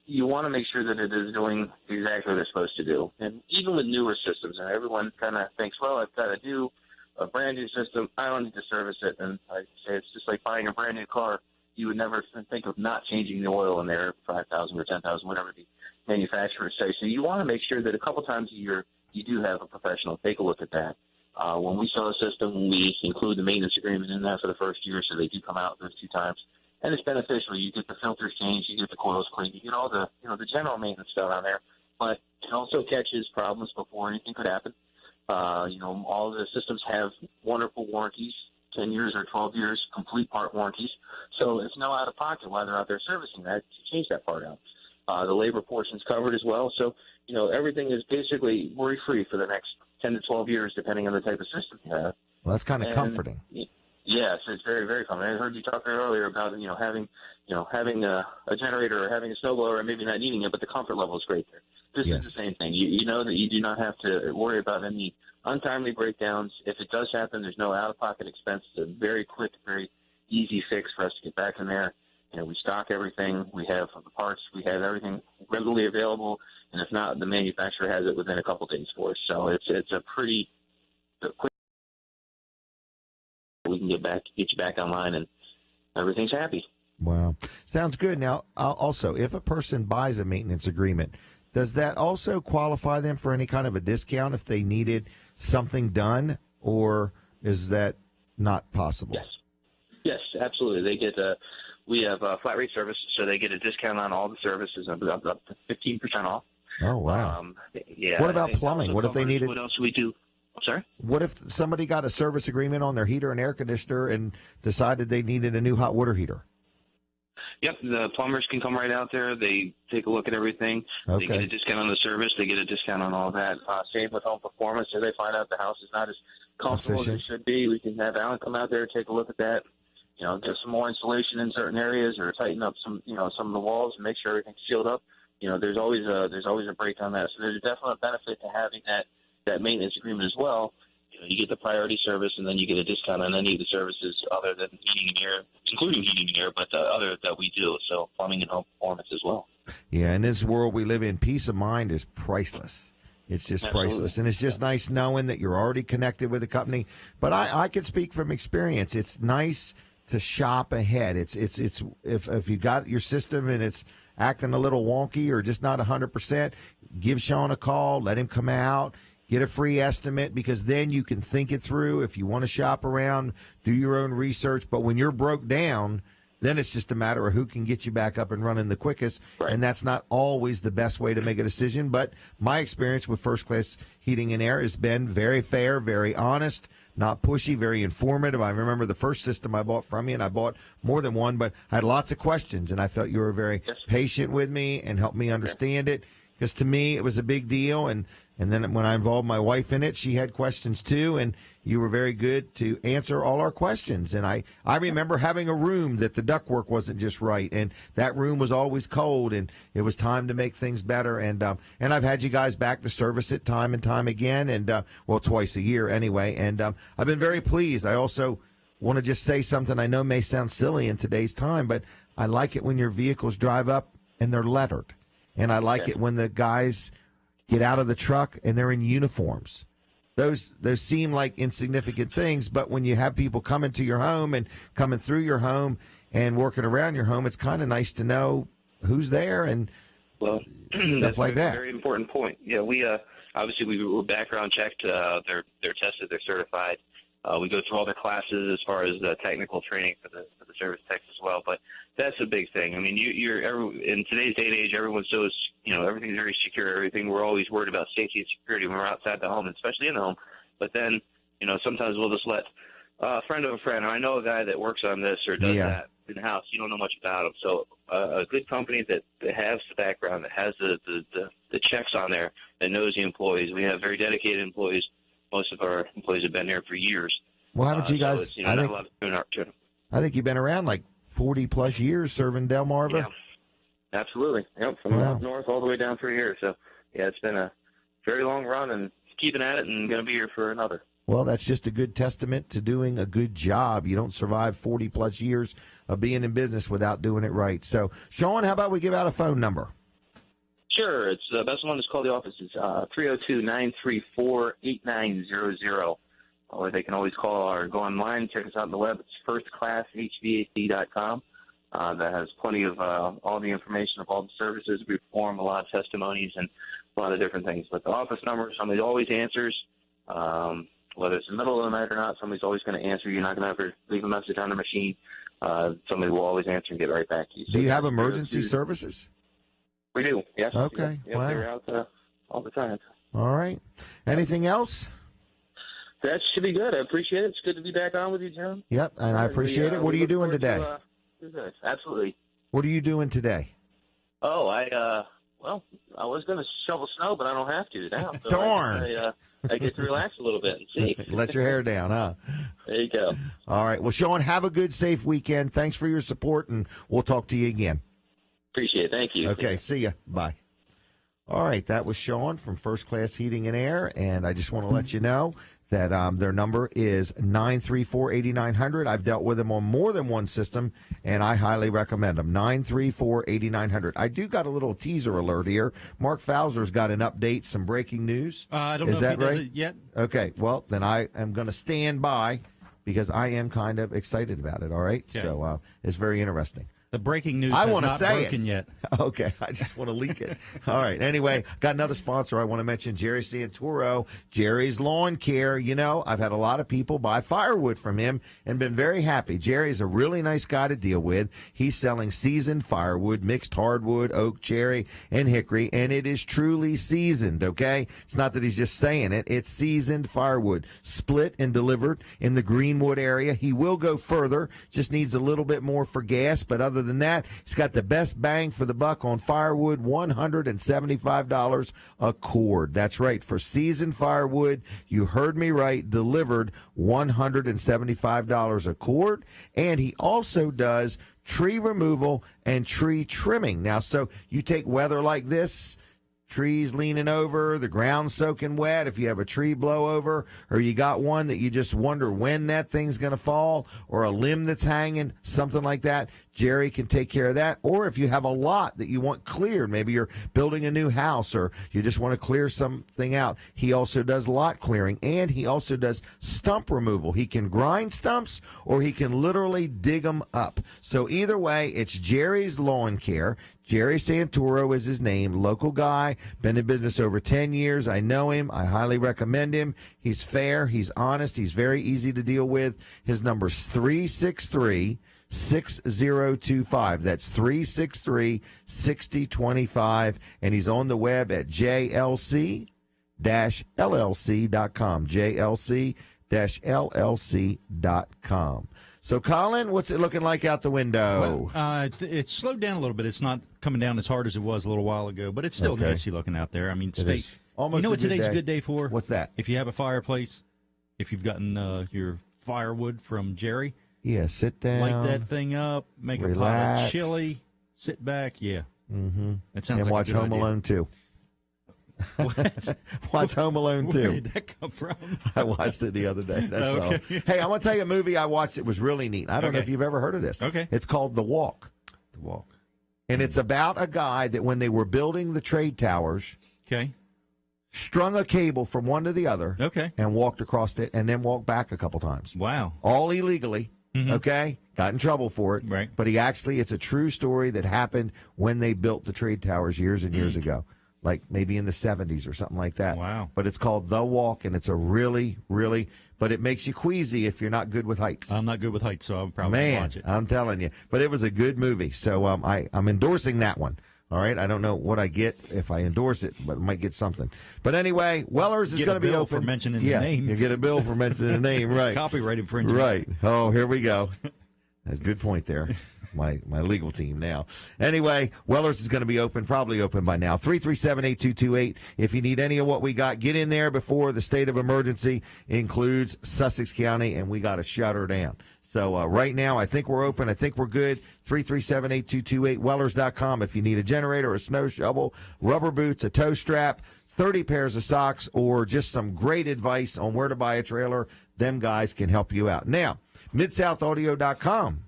you want to make sure that it is doing exactly what it's supposed to do. And even with newer systems, and everyone kind of thinks, well, I've got to do a brand new system. I don't need to service it. And I say it's just like buying a brand new car. You would never think of not changing the oil in there, 5,000 or 10,000, whatever the manufacturers say. So you want to make sure that a couple times a year you do have a professional take a look at that. When we sell a system, we include the maintenance agreement in there for the first year, so they do come out those 2 times. And it's beneficial. You get the filters changed, you get the coils cleaned, you get all the the general maintenance stuff on there. But it also catches problems before anything could happen. All the systems have wonderful warranties, 10 years or 12 years, complete part warranties. So it's no out of pocket while they're out there servicing that to change that part out. The labor portion's covered as well. So, everything is basically worry-free for the next 10 to 12 years, depending on the type of system you have. Well, that's kind of comforting. Yes, it's very, very comforting. I heard you talk earlier about, having a generator or having a snowblower and maybe not needing it, but the comfort level is great there. This is the same thing. You know that you do not have to worry about any untimely breakdowns. If it does happen, there's no out-of-pocket expense. It's a very quick, very easy fix for us to get back in there. We stock everything. We have the parts. We have everything readily available. And if not, the manufacturer has it within a couple days for us. So it's a pretty quick. We can get you back online, and everything's happy. Wow. Sounds good. Now, also, if a person buys a maintenance agreement, does that also qualify them for any kind of a discount if they needed something done, or is that not possible? Yes, absolutely. They get we have a flat rate service, so they get a discount on all the services, up to 15% off. Oh, wow. Yeah. What about plumbing? What if they needed? What else do we do? I'm sorry? What if somebody got a service agreement on their heater and air conditioner and decided they needed a new hot water heater? Yep, the plumbers can come right out there. They take a look at everything. Okay. They get a discount on the service. They get a discount on all that. Same with home performance. If they find out the house is not as comfortable as it should be, we can have Alan come out there, take a look at that. get some more insulation in certain areas or tighten up some of the walls and make sure everything's sealed up. There's always a break on that. So there's a definite benefit to having that maintenance agreement as well. You get the priority service, and then you get a discount on any of the services other than heating and air, including heating and air, but other that we do. So plumbing and home performance as well. Yeah, in this world we live in, peace of mind is priceless. It's just Absolutely. priceless. And it's just nice knowing that you're already connected with the company. But I can speak from experience. It's nice to shop ahead. It's if you got your system and it's acting a little wonky or just not 100%, give Sean a call, let him come out, get a free estimate, because then you can think it through. If you want to shop around, do your own research. But when you're broke down, then it's just a matter of who can get you back up and running the quickest. Right. And that's not always the best way to make a decision. But my experience with First Class Heating and Air has been very fair, very honest, not pushy, very informative. I remember the first system I bought from you, and I bought more than one, but I had lots of questions, and I felt you were very patient with me and helped me understand it, because to me it was a big deal. And then when I involved my wife in it, she had questions too, and you were very good to answer all our questions. And I remember having a room that the ductwork wasn't just right, and that room was always cold, and it was time to make things better. And I've had you guys back to service it time and time again, and twice a year anyway. And I've been very pleased. I also want to just say something I know may sound silly in today's time, but I like it when your vehicles drive up and they're lettered, and I like it when the guys get out of the truck and they're in uniforms. Those seem like insignificant things, but when you have people coming to your home and coming through your home and working around your home, it's kind of nice to know who's there and stuff like that. That's a very important point. Yeah, we obviously we were background checked. They're tested. They're certified. We go through all the classes as far as technical training for the service techs as well. But that's a big thing. I mean, in today's day and age, everyone's so everything's very secure. We're always worried about safety and security when we're outside the home, especially in the home. But then sometimes we'll just let a friend of a friend, or I know a guy that works on this or does that in the house. You don't know much about him. So a good company that has the background, that has the checks on there, that knows the employees. We have very dedicated employees. Most of our employees have been there for years. Well, haven't you guys? So not a lot of tune-up. I think you've been around like 40 plus years serving Delmarva. Yeah, absolutely. Yep, from up north all the way down through here. So yeah, it's been a very long run, and keeping at it, and going to be here for another. Well, that's just a good testament to doing a good job. You don't survive 40 plus years of being in business without doing it right. So, Sean, how about we give out a phone number? Sure. It's the best one to call the office is 302-934-8900. Or they can always call or go online and check us out on the web. It's firstclasshvac.com. That has plenty of all the information of all the services we perform, a lot of testimonies, and a lot of different things. But the office number, somebody always answers. Whether it's in the middle of the night or not, somebody's always going to answer. You're not going to have to leave a message on the machine. Somebody will always answer and get right back to you. So do you have emergency services? We do, yes. Okay. Yep, wow. They're out all the time. All right. Anything else? That should be good. I appreciate it. It's good to be back on with you, John. Yep, and I appreciate it. What are you doing today? Absolutely. What are you doing today? Oh, I was going to shovel snow, but I don't have to now. So Darn. I get to relax a little bit and see. Let your hair down, huh? There you go. All right. Well, Sean, have a good, safe weekend. Thanks for your support, and we'll talk to you again. Appreciate it. Thank you. Okay. See ya. Bye. All right. That was Sean from First Class Heating and Air, and I just want to let you know that their number is 934-8900. I've dealt with them on more than one system, and I highly recommend them. 934-8900. I do got a little teaser alert here. Mark Fowler's got an update, some breaking news. I don't know if he does it yet. Okay, well, then I am going to stand by because I am kind of excited about it, all right? Okay. So it's very interesting. The breaking news I has want to not say broken yet. Okay, I just want to leak it. All right. Anyway, got another sponsor I want to mention, Jerry Santoro, Jerry's Lawn Care. You know, I've had a lot of people buy firewood from him and been very happy. Jerry's a really nice guy to deal with. He's selling seasoned firewood, mixed hardwood, oak, cherry, and hickory, and it is truly seasoned, okay? It's not that he's just saying it. It's seasoned firewood, split and delivered in the Greenwood area. He will go further, just needs a little bit more for gas, but other other than that, he's got the best bang for the buck on firewood, $175 a cord. That's right. For seasoned firewood, you heard me right, delivered $175 a cord. And he also does tree removal and tree trimming. Now, so you take weather like this, trees leaning over, the ground soaking wet, if you have a tree blow over, or you got one that you just wonder when that thing's going to fall, or a limb that's hanging, something like that, Jerry can take care of that. Or if you have a lot that you want cleared, maybe you're building a new house or you just want to clear something out, he also does lot clearing, and he also does stump removal. He can grind stumps or he can literally dig them up. So either way, it's Jerry's Lawn Care. Jerry Santoro is his name, local guy, been in business over 10 years. I know him. I highly recommend him. He's fair. He's honest. He's very easy to deal with. His number's 363-6025. That's 363-6025. And he's on the web at jlc-llc.com. jlc-llc.com. So, Colin, what's it looking like out the window? Well, it's slowed down a little bit. It's not coming down as hard as it was a little while ago, but it's still nicey looking out there. I mean, almost. You know what today's a good day for? What's that? If you have a fireplace, if you've gotten your firewood from Jerry. Yeah, sit down. Light that thing up, make a pot of chili, sit back. Yeah. Mm-hmm. That sounds and like watch a good Home idea. Alone 2. Watch Home Alone 2. Where did that come from? I watched it the other day. That's all. Hey, I want to tell you a movie I watched that was really neat. I don't know if you've ever heard of this. Okay. It's called The Walk. The Walk. And it's about a guy that when they were building the trade towers, strung a cable from one to the other, and walked across it, and then walked back a couple times. Wow. All illegally. Okay, got in trouble for it. Right. But it's a true story that happened when they built the trade towers years and years ago. Like maybe in the 70s or something like that. Wow. But it's called The Walk, and it's a really, but it makes you queasy if you're not good with heights. I'm not good with heights, so I'll probably watch it. I'm telling you. But it was a good movie, so I'm endorsing that one. All right, I don't know what I get if I endorse it, but I might get something. But anyway, Weller's is going to be open. For mentioning the name. You get a bill for mentioning the name, right? Copyright infringement. Right. Oh, here we go. That's a good point there. My legal team now. Anyway, Weller's is going to be open, probably open by now. 337-8228. If you need any of what we got, get in there before the state of emergency includes Sussex County, and we got to shut her down. So right now, I think we're open. I think we're good. 337-8228, Wellers.com. If you need a generator, a snow shovel, rubber boots, a tow strap, 30 pairs of socks, or just some great advice on where to buy a trailer, them guys can help you out. Now, MidSouthAudio.com.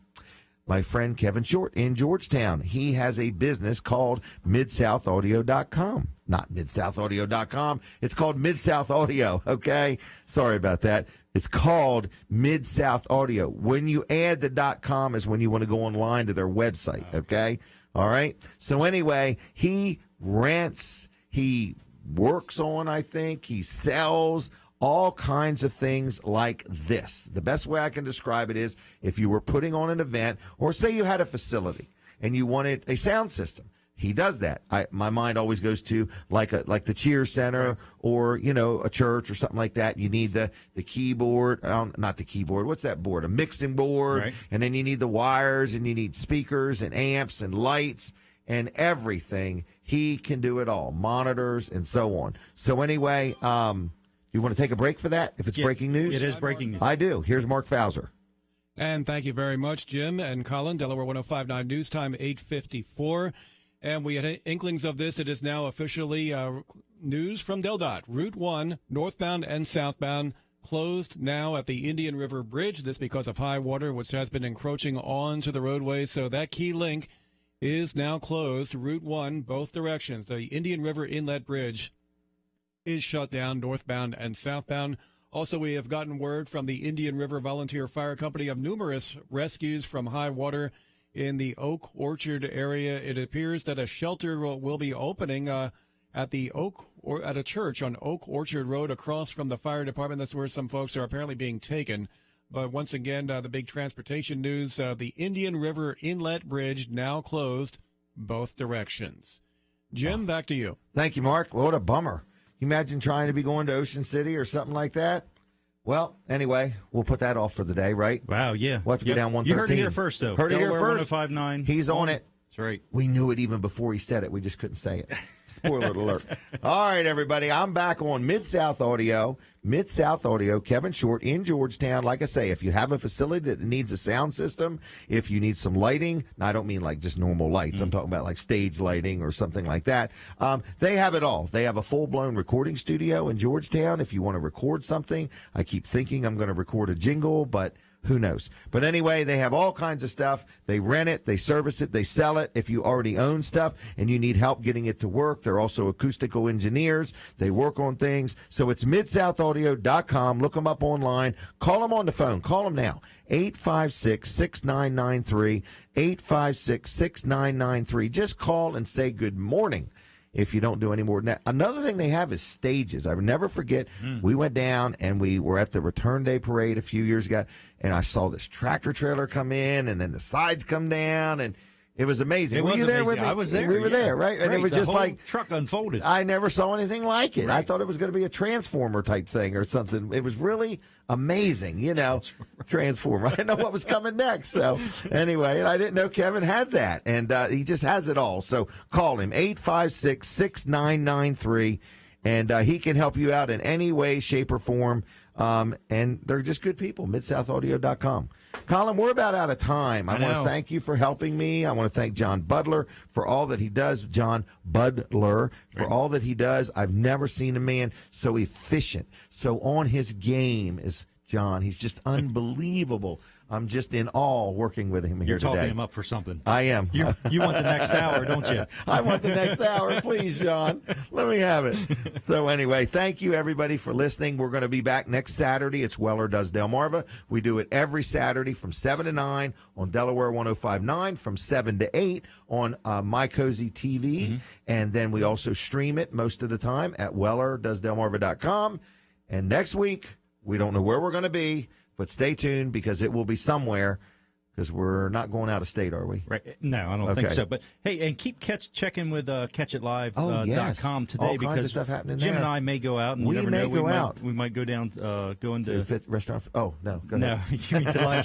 My friend Kevin Short in Georgetown, he has a business called MidSouthAudio.com. Not MidSouthAudio.com. It's called Mid-South Audio, okay? Sorry about that. It's called Mid-South Audio. When you add the .com is when you want to go online to their website, okay? All right? So anyway, he rents, he works on, I think, he sells all kinds of things like this. The best way I can describe it is if you were putting on an event, or say you had a facility and you wanted a sound system. He does that. My mind always goes to like the Cheers Center or, a church or something like that. You need the keyboard, not the keyboard. What's that board? A mixing board. Right. And then you need the wires, and you need speakers and amps and lights and everything. He can do it all. Monitors and so on. So anyway, you want to take a break for that if it's breaking news? It is breaking news. I do. Here's Mark Fauser. And thank you very much, Jim and Colin. Delaware 105.9 News Time, 8:54. And we had inklings of this. It is now officially news from DelDOT. Route 1, northbound and southbound, closed now at the Indian River Bridge. This because of high water, which has been encroaching onto the roadway. So that key link is now closed. Route 1, both directions. The Indian River Inlet Bridge is shut down, northbound and southbound. Also, we have gotten word from the Indian River Volunteer Fire Company of numerous rescues from high water in the Oak Orchard area. It appears that a shelter will be opening at a church on Oak Orchard Road across from the fire department. That's where some folks are apparently being taken. But once again, the big transportation news, the Indian River Inlet Bridge now closed both directions. Jim, back to you. Thank you, Mark. What a bummer. You imagine trying to be going to Ocean City or something like that? Well, anyway, we'll put that off for the day, right? Wow, yeah. We'll have to go down 113. You heard it here first, though. Heard it here Delaware first. 105.9. He's on it. That's right. We knew it even before he said it. We just couldn't say it. Spoiler alert. All right, everybody. I'm back on Mid-South Audio. Mid-South Audio, Kevin Short in Georgetown. Like I say, if you have a facility that needs a sound system, if you need some lighting, and I don't mean like just normal lights. I'm talking about like stage lighting or something like that. They have it all. They have a full-blown recording studio in Georgetown. If you want to record something, I keep thinking I'm going to record a jingle, but who knows? But anyway, they have all kinds of stuff. They rent it, they service it, they sell it. If you already own stuff and you need help getting it to work, they're also acoustical engineers. They work on things. So it's midsouthaudio.com. Look them up online. Call them on the phone. Call them now. 856-6993. 856-6993. Just call and say good morning. If you don't do any more than that. Another thing they have is stages. I will never forget, we went down and we were at the Return Day Parade a few years ago, and I saw this tractor trailer come in, and then the sides come down, and it was amazing. Were you there with me? I was there. We were there, right? And it was just like truck unfolded. I never saw anything like it. Right. I thought it was going to be a Transformer type thing or something. It was really amazing, you know. Transformer. I didn't know what was coming next. So anyway, and I didn't know Kevin had that, and he just has it all. So call him 856-6993, and he can help you out in any way, shape, or form. And they're just good people. MidSouthAudio.com. Colin, we're about out of time. I want to thank you for helping me. I want to thank John Budler for all that he does. John Budler for all that he does. I've never seen a man so efficient, so on his game as John. He's just unbelievable. I'm just in awe working with him here today. You're talking him up for something. I am. You want the next hour, don't you? I want the next hour. Please, John. Let me have it. So anyway, thank you, everybody, for listening. We're going to be back next Saturday. It's Weller Does Delmarva. We do it every Saturday from 7 to 9 on Delaware 105.9, from 7 to 8 on My Cozy TV. And then we also stream it most of the time at WellerDoesDelmarva.com. And next week, we don't know where we're going to be, but stay tuned because it will be somewhere, because we're not going out of state, are we? Right. No, I don't think so. But, hey, and keep checking with CatchItLive.com today, all because kinds of stuff happening Jim there. and I may go out. And we you never may know. go out. We might go down, go into the Fifth Restaurant. Oh, no. Go ahead. No, you mean to lunch.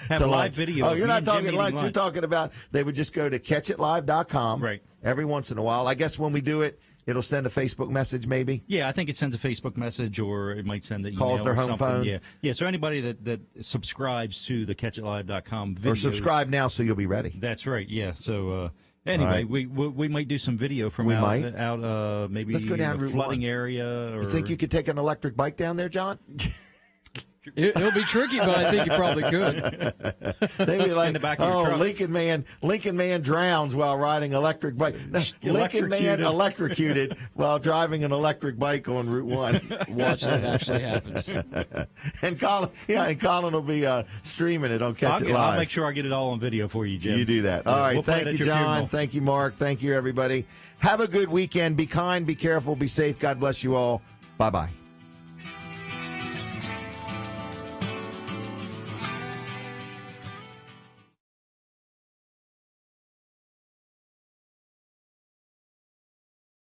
Have live video. Oh, you're not talking lunch. You're talking about they would just go to CatchItLive.com every once in a while. I guess when we do it, it'll send a Facebook message, maybe? Yeah, I think it sends a Facebook message, or it might send an email. Calls their home phone. Yeah. So anybody that subscribes to the CatchItLive.com video. Or subscribe now so you'll be ready. That's right, yeah. So anyway, we might do some video from out maybe let's go down Route flooding 1. area. Or... You think you could take an electric bike down there, John? It'll be tricky, but I think you probably could. They'd be like, in the back of your truck. Lincoln man drowns while riding electric bike. No, Lincoln man electrocuted while driving an electric bike on Route 1. Watch that actually happens. And Colin will be streaming it on Catch It Live. I'll make sure I get it all on video for you, Jim. You do that. All right. We'll Thank you, John. Funeral. Thank you, Mark. Thank you, everybody. Have a good weekend. Be kind, be careful, be safe. God bless you all. Bye-bye.